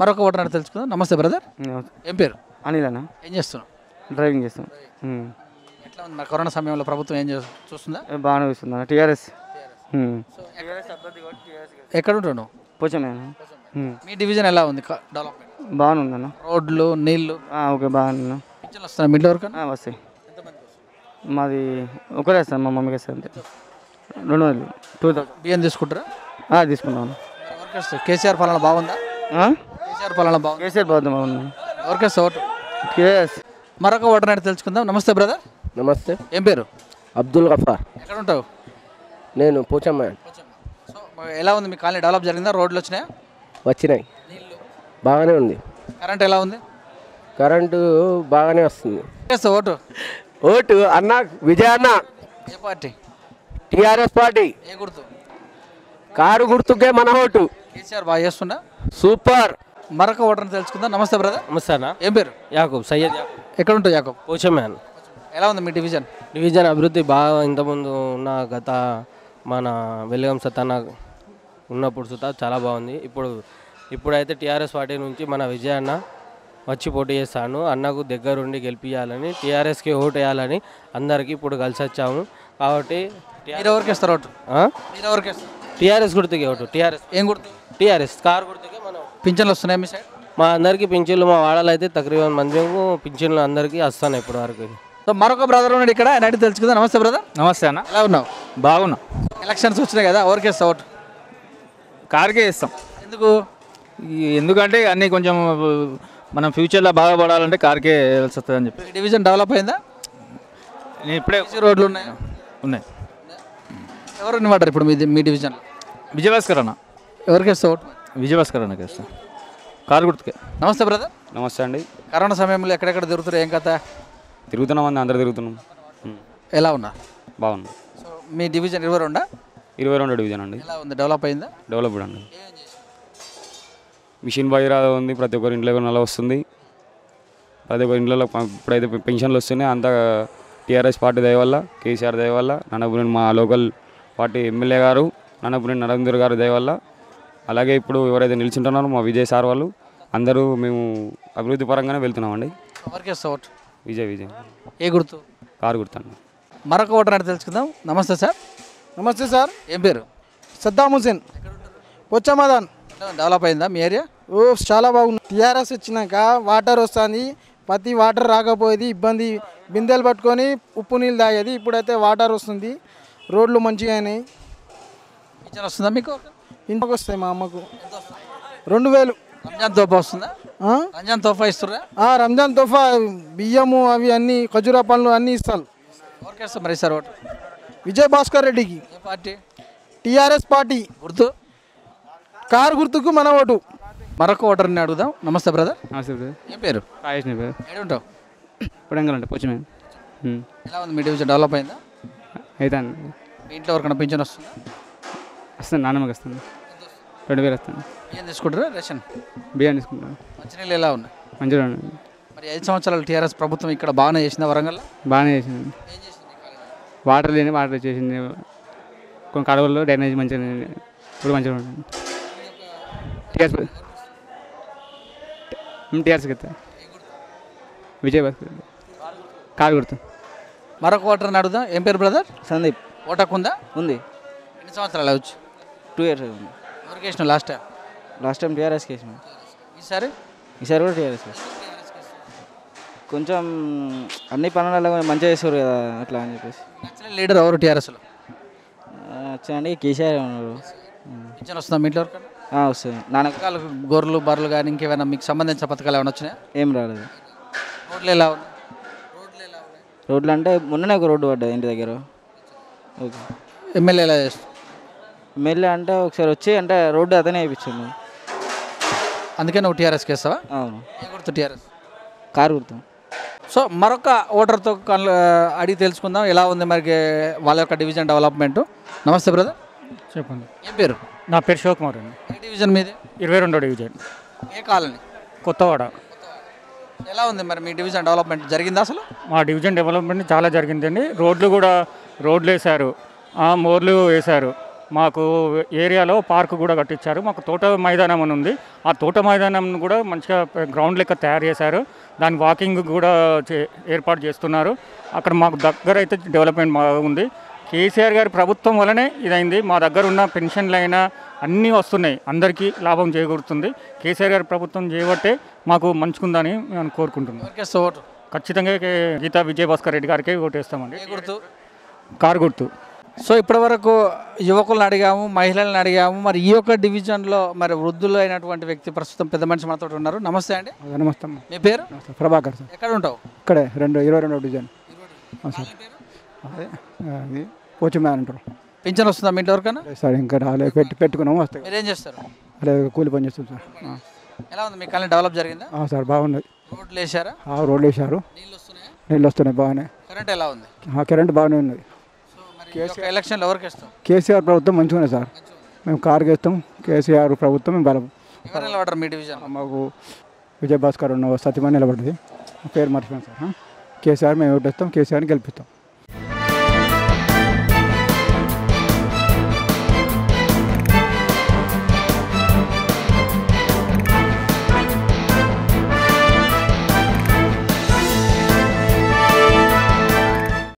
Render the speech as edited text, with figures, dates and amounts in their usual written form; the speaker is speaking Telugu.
మరొక ఓటర్ అని తెలుసుకుందాం. నమస్తే బ్రదర్, ఏం పేరు? అనిల్ అన్న. ఏం చేస్తున్నావు? డ్రైవింగ్ చేస్తాం. ఎట్లా ఉంది మరి కరోనా సమయంలో ప్రభుత్వం ఏం చూస్తుందా? బాగానే చూస్తుంది అన్న. టీఆర్ఎస్. ఎక్కడ ఉంటావు నువ్వు? పోచమే. మీ డివిజన్ ఎలా ఉంది డెవలప్మెంట్? బాగానే ఉందన్న. రోడ్లు, నీళ్లు ఓకే బాగానే పింఛన్లు వస్తున్నాయి మిడిల్ వరకు? వస్తాయి. మాది ఒకరే వేస్తాను, మా మమ్మీకి వేస్తాను అంతే. 200 2000 బియ్యం తీసుకుంటారా? తీసుకుంటాను. కేసీఆర్ పాలన బాగుందా? కేసీఆర్ పాలన బాగుంది. కేసీఆర్ బాగుంది. ఎవరికేస్తా ఓటు? టీఆర్ఎస్. మరొక ఓటర్ అని తెలుసుకుందాం. నమస్తే బ్రదర్. నమస్తే. ఏం పేరు? అబ్దుల్ గఫార్. ఎక్కడ ఉంటావు? నేను పోచమ్మ. సో ఎలా ఉంది మీ కాలనీ? డెవలప్ జరిగిందా? రోడ్లు వచ్చినాయా? వచ్చినాయి. బాగానే ఉంది. కరెంట్ ఎలా ఉంది? కరెంటు బాగానే వస్తుంది. ఓటు ఓటు అన్న విజయ అన్న. ఏ పార్టీ? TRS party. ఏ గుర్తు? కారు గుర్తుకే మన ఓటు. కేసీఆర్ బాగా చేస్తుందా? సూపర్. మరొక ఓటర్ తెలుసుకుందాం. నమస్తే బ్రదర్. నమస్తే అన్న. ఏం పేరు? యాకూబ్ సయ్యద్ యాకూబ్. ఎక్కడ ఉంటావు యాకూబ్? పోచమ్మ. ఎలా ఉంది మీ డివిజన్? డివిజన్ అభివృద్ధి బాగా ఇంతకుముందు ఉన్న గత మన వెలిగం సత్తన్న ఉన్నప్పుడు సుతా చాలా బాగుంది. ఇప్పుడైతే టీఆర్ఎస్ పార్టీ నుంచి మన విజయ అన్న వచ్చి పోటీ చేస్తాను. అన్నకు దగ్గరుండి గెలిపించాలని, టీఆర్ఎస్కి ఓటు వేయాలని అందరికీ ఇప్పుడు కలిసి వచ్చాము. కాబట్టి మీరు ఎవరికి ఇస్తారు ఓటు? మీరు ఎవరికి ఇస్తారు? టీఆర్ఎస్ గుర్తుకే ఓటు. టీఆర్ఎస్. ఏం గుర్తు? టీఆర్ఎస్ కారు గుర్తుకే మనం. పింఛన్లు వస్తున్నాయి మీ సైడ్? మా అందరికీ పింఛన్లు, మా వాడలో అయితే తక్రీబన్ మందికి పింఛన్లు అందరికీ వస్తున్నాయి ఇప్పటి వరకు. సో మరొక బ్రదర్ ఉన్నాడు ఇక్కడ, ఆయన అడిగి తెలుసుకుందాం. నమస్తే బ్రదర్. నమస్తే అన్న. ఎలా ఉన్నావు? బాగున్నా. ఎలక్షన్స్ వచ్చినాయి కదా, ఎవరికి ఇస్తావు ఓటు? కార్కే ఇస్తాం. ఎందుకు? ఎందుకంటే అన్నీ కొంచెం మనం ఫ్యూచర్లో బాగుపడాలంటే కార్కే వెళ్ళి వస్తుంది అని చెప్పి. డివిజన్ డెవలప్ అయిందా? నేను ఇప్పుడే రోడ్లు ఉన్నాయి. ఎవరు ఇవ్వమంటారు ఇప్పుడు మీ డివిజన్లో? విజయభాస్కర్ అన్న. ఎవరికి ఇస్తావు ఓటు? విజయభాస్కర్ అన్నకి ఇస్తాం. కారు గుర్తుకే. నమస్తే బ్రదర్. నమస్తే అండి. కరోనా సమయంలో ఎక్కడెక్కడ తిరుగుతారు? ఏం కథ? తిరుగుతున్నాం అండి, అందరు తిరుగుతున్నాం. ఎలా ఉన్నా? బాగుంది. సో మీ డివిజన్ 22 22 డివిజన్ అండి. ఎలా ఉంది? డెవలప్ అయిందా? డెవలప్డ్ అండి. మిషన్ బైరా ఉంది, ప్రతి ఒక్కరి ఇంట్లో నెల వస్తుంది. ప్రతి ఒక్కరి ఇంట్లో ఇప్పుడైతే పెన్షన్లు వస్తున్నాయి. అంతా టీఆర్ఎస్ పార్టీ దయ వల్ల, కేసీఆర్ దయ వల్ల, నన్నపురి మా లోకల్ పార్టీ ఎమ్మెల్యే గారు నన్నపురి నరేంద్ర గారు దయ వల్ల, అలాగే ఇప్పుడు ఎవరైతే నిల్చుంటున్నారో మా విజయ్ సార్ వాళ్ళు అందరూ మేము అభివృద్ధి పరంగానే వెళ్తున్నామండి. ఎవరికి ఇస్తావు ఓటు? విజయ్. ఏ గుర్తు? కారు గుర్తండి. మరొక ఓటర్ అంటే తెలుసుకుందాం. నమస్తే సార్. నమస్తే సార్. ఏం పేరు? సద్దాం హుసేన్. పొచ్చమదాన్. డెవలప్ అయిందా మీ ఏరియా? చాలా బాగుంది. టీఆర్ఎస్ వచ్చినాక వాటర్ వస్తుంది. ప్రతి వాటర్ రాకపోయేది ఇబ్బంది, బిందెలు పట్టుకొని ఉప్పు నీళ్ళు తాగేది. ఇప్పుడైతే వాటర్ వస్తుంది, రోడ్లు మంచిగా అయినాయి. పింఛన్ వస్తుందా మీకు? ఇంటికి వస్తాయి మా అమ్మకు 2000. రంజాన్ తోఫా వస్తుందా? రంజాన్ తోఫా ఇస్తురా? రంజాన్ తోఫా, బియ్యము అవి అన్నీ, ఖజూరా పండ్లు అన్నీ ఇస్తాను. ఎవరికి ఇస్తాం మరి సార్ ఓటు? విజయ్ భాస్కర్ రెడ్డికి. ఏ పార్టీ? TRS party. గుర్తు? కారు గుర్తుకు మన ఓటు. మరొక ఓటర్ని అడుగుదాం. నమస్తే బ్రదర్. నమస్తే బ్రదర్. ఏం పేరు? రాజేష్ నీ పేరు. ఏడుంటావు? ఇప్పుడు ఎంగలంటే పోచమే. ఎలా ఉంది మీ డివిజన్? డెవలప్ అయిందా? అయితే మీ ఇంట్లో ఎవరికైనా పింఛన్ వస్తుందా? వస్తుంది, నాన్నమ్మకి వస్తుంది. 2000 వస్తుంది. ఏం తీసుకుంటారా? రేషన్ బియ్యం తీసుకుంటాను. మంచినీళ్ళు ఎలా ఉన్నాయి? మంచిగా ఉంది. మరి 5 సంవత్సరాలు టీఆర్ఎస్ ప్రభుత్వం ఇక్కడ బాగానే చేసిందా వరంగల్లో? బాగానే చేసింది. వాటర్ లేని వాటర్ చేసింది. కొన్ని కడవల్లో డ్రైనేజ్ మంచిగా ఇప్పుడు మంచిగా ఉంటుంది. టీఆర్ఎస్కి ఇస్తాను. విజయ్ భాస్కర్. కారు గుర్తు. మరొక ఓటర్ని అడుగుదాం. ఏం పేరు బ్రదర్? సందీప్. ఓటకు ఉందా? ఉంది. ఎన్ని సంవత్సరాలు అవచ్చు? 2 years ఉంది. ఎవరికి వేసినావు లాస్ట్ టైం? లాస్ట్ టైం టీఆర్ఎస్కి వేసినాం. ఈసారి కూడా టీఆర్ఎస్. కొంచెం అన్ని పనులలో మంచిగా చేస్తారు కదా, అట్లా అని చెప్పేసి. నచ్చిన లీడర్ ఎవరు టీఆర్ఎస్లో? వచ్చాయండి కేసీఆర్ ఉన్నారు. పింఛన్ వస్తుందా మీ ఇంట్లో ఎవరికైనా? వస్తుంది. నాన్నకు పథకాలు, గొర్రెలు బర్రెలు కానీ ఇంకేమైనా మీకు సంబంధించిన పథకాలు ఏమైనా వచ్చినాయా? ఏం రాలేదు. రోడ్లు ఎలా ఉన్నాయి? రోడ్లు అంటే మొన్ననే ఒక రోడ్డు పడ్డది ఇంటి దగ్గర. ఓకే. ఎమ్మెల్యే ఎలా చేస్తుంది? ఎమ్మెల్యే అంటే ఒకసారి వచ్చి అంటే రోడ్డు అతనే వేయించాము. అందుకే నువ్వు టీఆర్ఎస్కి వేస్తావా? అవును. ఏ గుర్తు? టీఆర్ఎస్. కారు గుర్తు. సో మరొక ఓటర్తో అడిగి తెలుసుకుందాం ఎలా ఉంది మరి వాళ్ళ యొక్క డివిజన్ డెవలప్మెంట్. నమస్తే బ్రదర్. చెప్పండి. ఏం పేరు? నా పేరు శివకుమార్ అండి. ఏ డివిజన్ మీది? 22వ డివిజన్. ఏ కాలనీ? కొత్తవాడ. ఎలా ఉంది మరి మీ డివిజన్ డెవలప్మెంట్ జరిగిందా అసలు? మా డివిజన్ డెవలప్మెంట్ చాలా జరిగిందండి. రోడ్లు వేశారు, మోర్లు వేశారు. మాకు ఏరియాలో పార్క్ కూడా కట్టించారు. మాకు తోట మైదానం అని ఉంది. ఆ తోట మైదానం కూడా మంచిగా గ్రౌండ్ లెక్క తయారు చేశారు. దాని వాకింగ్ కూడా ఏర్పాటు చేస్తున్నారు. అక్కడ మాకు దగ్గర అయితే డెవలప్మెంట్ బాగుంది. కేసీఆర్ గారి ప్రభుత్వం వల్లనే ఇదైంది. మా దగ్గర ఉన్న పెన్షన్లు అయినా అన్నీ వస్తున్నాయి, అందరికీ లాభం చేకూరుతుంది. కేసీఆర్ గారి ప్రభుత్వం చేయబట్టే మాకు మంచుకుందని నేను కోరుకుంటున్నాను. ఓటు ఖచ్చితంగా గీతా విజయభాస్కర్ రెడ్డి గారికి ఓటేస్తామండి. ఏ గుర్తు? కారు గుర్తు. సో ఇప్పటివరకు యువకులను అడిగాము, మహిళలను అడిగాము. మరి ఈ యొక్క డివిజన్లో మరి వృద్ధులు అయినటువంటి వ్యక్తి ప్రస్తుతం పెద్ద మనిషి మనతో ఉన్నారు. నమస్తే అండి. నమస్తే. మీ పేరు? ప్రభాకర్ సార్. ఎక్కడ ఉంటావు? ఇక్కడే 22వ డివిజన్ సార్. అదే అది పోచమ్యాన్ అంటారు. పింఛన్ వస్తుందా మీ ఇంటి వరకన్నా? సార్ ఇంకా రాలే, పెట్టుకున్నాము. వస్తాయి. మీరేం చేస్తారు? అదే కూలి పని చేస్తాం సార్. ఎలా ఉంది మీ కాలనీ? డెవలప్ జరిగిందా? సార్ బాగున్నది. రోడ్లు వేసారా? రోడ్లు వేసారు, నీళ్ళు వస్తున్నాయి బాగానే. కరెంట్ ఎలా ఉంది? కరెంట్ బాగానే ఉన్నది. ఎలక్షన్లో ఎవరికి ఇస్తాం? కేసీఆర్ ప్రభుత్వం మంచిగా ఉంది సార్. మేము కారుకి వేస్తాం. కేసీఆర్ ప్రభుత్వం మేము బలం. ఎవరు నిలబడరు మీ డివిజన్? మాకు విజయభాస్కర్ ఉన్న సత్యమని నిలబడ్డది. పేరు మర్చిపోయాను సార్. కేసీఆర్ మేము ఓటేస్తాం, కేసీఆర్ని గెలిపిస్తాం.